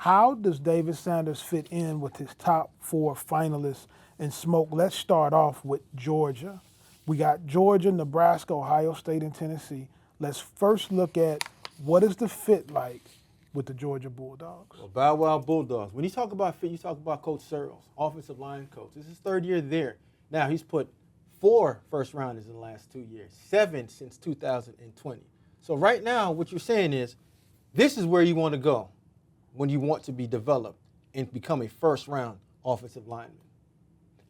How does David Sanders fit in with his top 4 finalists in smoke? Let's start off with Georgia. We got Georgia, Nebraska, Ohio State, and Tennessee. Let's first look at what is the fit like with the Georgia Bulldogs. Well, Bow Wow Bulldogs. When you talk about fit, you talk about Coach Searles, offensive line coach. This is his 3rd year there. Now, he's put 4 first-rounders in the last 2 years, 7 since 2020. So right now, what you're saying is, this is where you want to go when you want to be developed and become a first-round offensive lineman.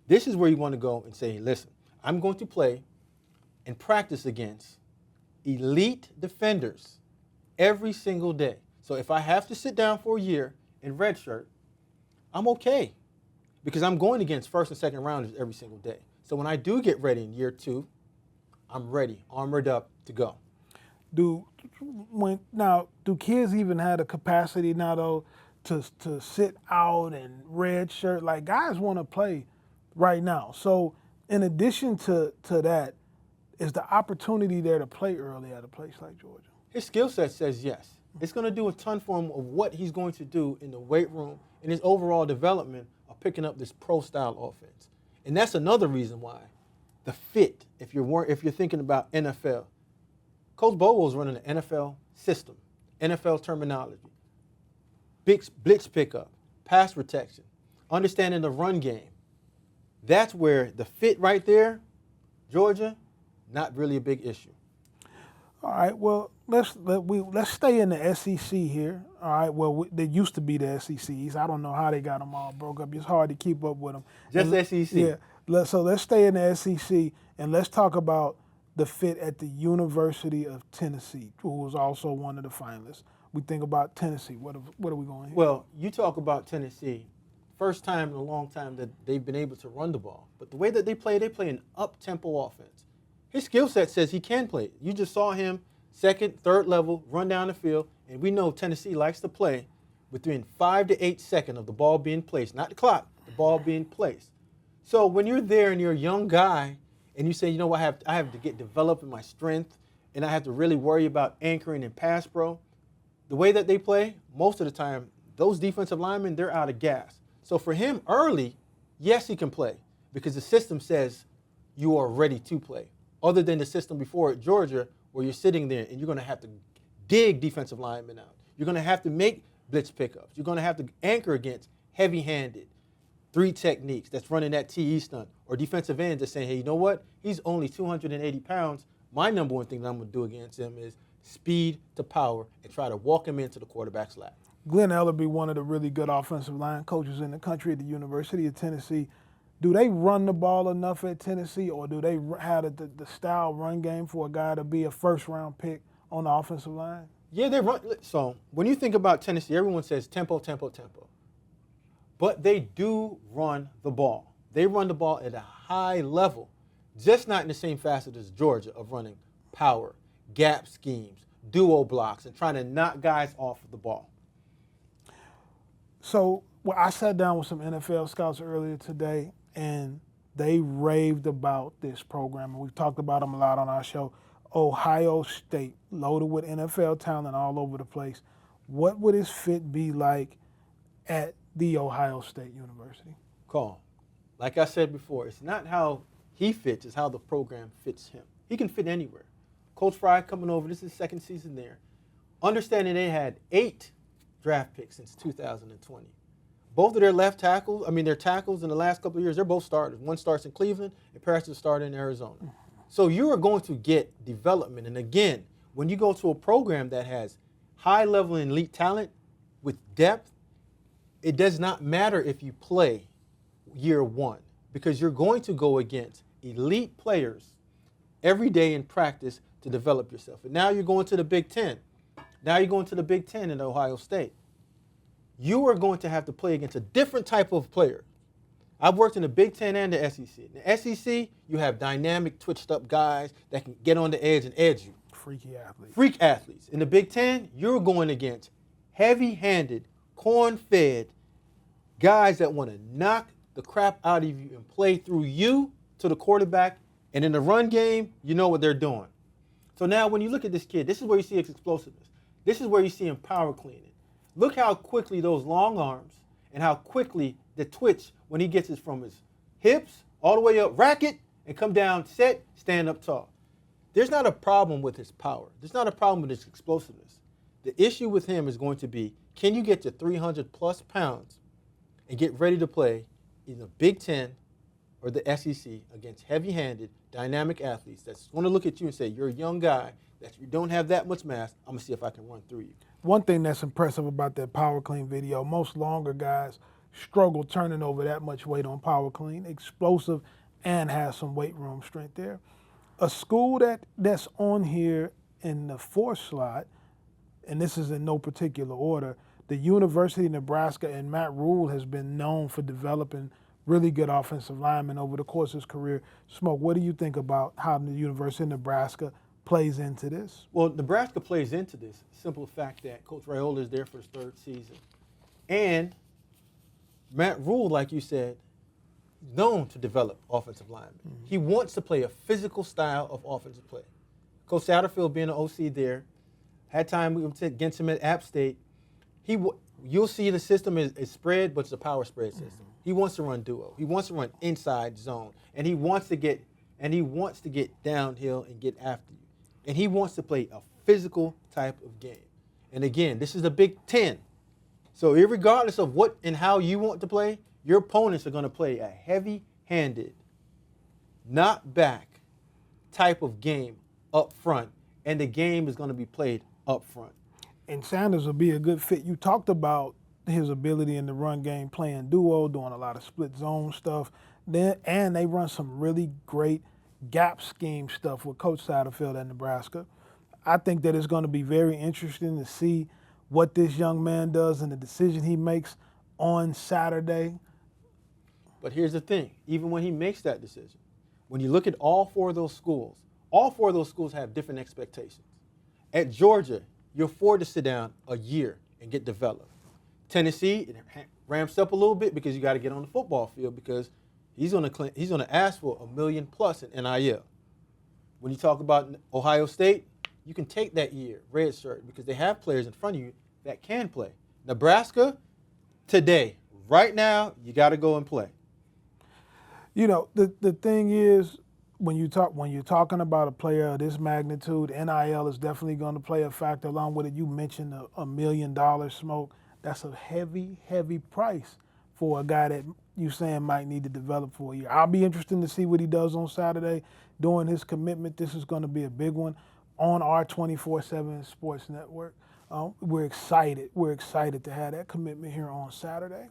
This is where you want to go and say, listen, I'm going to play and practice against elite defenders every single day. So if I have to sit down for a year in redshirt, I'm okay because I'm going against first and second rounders every single day. So when I do get ready in year 2, I'm ready, armored up to go. Do kids even have the capacity now though to sit out and redshirt? Like, guys want to play right now. So in addition to that, is the opportunity there to play early at a place like Georgia? His skill set says yes. It's going to do a ton for him of what he's going to do in the weight room and his overall development of picking up this pro-style offense. And that's another reason why the fit, if you're thinking about NFL, Coach Bowo's running an NFL system, NFL terminology, blitz pickup, pass protection, understanding the run game. That's where the fit right there, Georgia, not really a big issue. All right, well, let's stay in the SEC here. All right, well, they used to be the SECs. I don't know how they got them all broke up. It's hard to keep up with them. Just SEC. Yeah, so let's stay in the SEC, and let's talk about the fit at the University of Tennessee, who was also one of the finalists. We think about Tennessee. What are we going here? Well, you talk about Tennessee, first time in a long time that they've been able to run the ball. But the way that they play an up-tempo offense. His skill set says he can play it. You just saw him second, third level, run down the field, and we know Tennessee likes to play within 5 to 8 seconds of the ball being placed, not the clock, the ball being placed. So when you're there and you're a young guy and you say, you know what, I have to get developed in my strength and I have to really worry about anchoring in pass pro, the way that they play, most of the time, those defensive linemen, they're out of gas. So for him early, yes, he can play because the system says you are ready to play. Other than the system before at Georgia where you're sitting there and you're going to have to dig defensive linemen out. You're going to have to make blitz pickups. You're going to have to anchor against heavy-handed, 3 techniques that's running that TE stunt, or defensive ends that's saying, hey, you know what? He's only 280 pounds. My number one thing that I'm going to do against him is speed to power and try to walk him into the quarterback's lap. Glenn Ellerbe, one of the really good offensive line coaches in the country at the University of Tennessee. Do they run the ball enough at Tennessee, or do they have the style run game for a guy to be a first-round pick on the offensive line? Yeah, they run. So when you think about Tennessee, everyone says tempo, tempo, tempo. But they do run the ball. They run the ball at a high level, just not in the same facet as Georgia of running power, gap schemes, duo blocks, and trying to knock guys off of the ball. So I sat down with some NFL scouts earlier today, and they raved about this program. And we've talked about them a lot on our show. Ohio State, loaded with NFL talent all over the place. What would his fit be like at the Ohio State University? Call. Like I said before, it's not how he fits, it's how the program fits him. He can fit anywhere. Coach Fry coming over, this is his second season there. Understanding they had 8 draft picks since 2020. Both of their their tackles in the last couple of years, they're both starters. One starts in Cleveland, and Paris started in Arizona. So you are going to get development. And again, when you go to a program that has high-level and elite talent with depth, it does not matter if you play year 1 because you're going to go against elite players every day in practice to develop yourself. And now you're going to the Big Ten. Now you're going to the Big Ten in Ohio State. You are going to have to play against a different type of player. I've worked in the Big Ten and the SEC. In the SEC, you have dynamic, twitched-up guys that can get on the edge and edge you. Freaky athletes. Freak athletes. In the Big Ten, you're going against heavy-handed, corn-fed guys that want to knock the crap out of you and play through you to the quarterback. And in the run game, you know what they're doing. So now when you look at this kid, this is where you see his explosiveness. This is where you see him power cleaning. Look how quickly those long arms and how quickly the twitch when he gets it from his hips all the way up, racket, and come down, set, stand up tall. There's not a problem with his power. There's not a problem with his explosiveness. The issue with him is going to be, can you get to 300-plus pounds and get ready to play in the Big Ten or the SEC against heavy-handed, dynamic athletes that's going to look at you and say, you're a young guy, that you don't have that much mass, I'm going to see if I can run through you. One thing that's impressive about that power clean video, most longer guys struggle turning over that much weight on power clean, explosive, and has some weight room strength there. A school that's on here in the fourth slot, and this is in no particular order, the University of Nebraska, and Matt Rule has been known for developing really good offensive linemen over the course of his career. Smoke, what do you think about how the University of Nebraska plays into this? Well, Nebraska plays into this simple fact that Coach Raiola is there for his third season. And Matt Rule, like you said, known to develop offensive linemen. Mm-hmm. He wants to play a physical style of offensive play. Coach Satterfield, being an OC there, had time against him at App State. You'll see the system is spread, but it's a power spread system. Mm-hmm. He wants to run duo. He wants to run inside zone, and he wants to get downhill and get after you. And he wants to play a physical type of game. And again, this is the Big Ten. So irregardless of what and how you want to play, your opponents are going to play a heavy-handed, not back type of game up front, and the game is going to be played up front. And Sanders will be a good fit. You talked about his ability in the run game, playing duo, doing a lot of split zone stuff. And they run some really great gap scheme stuff with Coach Satterfield at Nebraska. I think that it's going to be very interesting to see what this young man does and the decision he makes on Saturday. But here's the thing, even when he makes that decision, when you look at all four of those schools have different expectations. At Georgia, you're afforded to sit down a year and get developed. Tennessee, it ramps up a little bit because you got to get on the football field because he's going to ask for $1 million plus in NIL. When you talk about Ohio State, you can take that year, red shirt, because they have players in front of you that can play. Nebraska, today, right now, you got to go and play. You know, the thing is, when you're talking about a player of this magnitude, NIL is definitely going to play a factor. Along with it, you mentioned $1 million, Smoke. That's a heavy, heavy price for a guy that you saying might need to develop for a year. I'll be interested to see what he does on Saturday during his commitment. This is going to be a big one on our 24/7 Sports Network. We're excited. We're excited to have that commitment here on Saturday.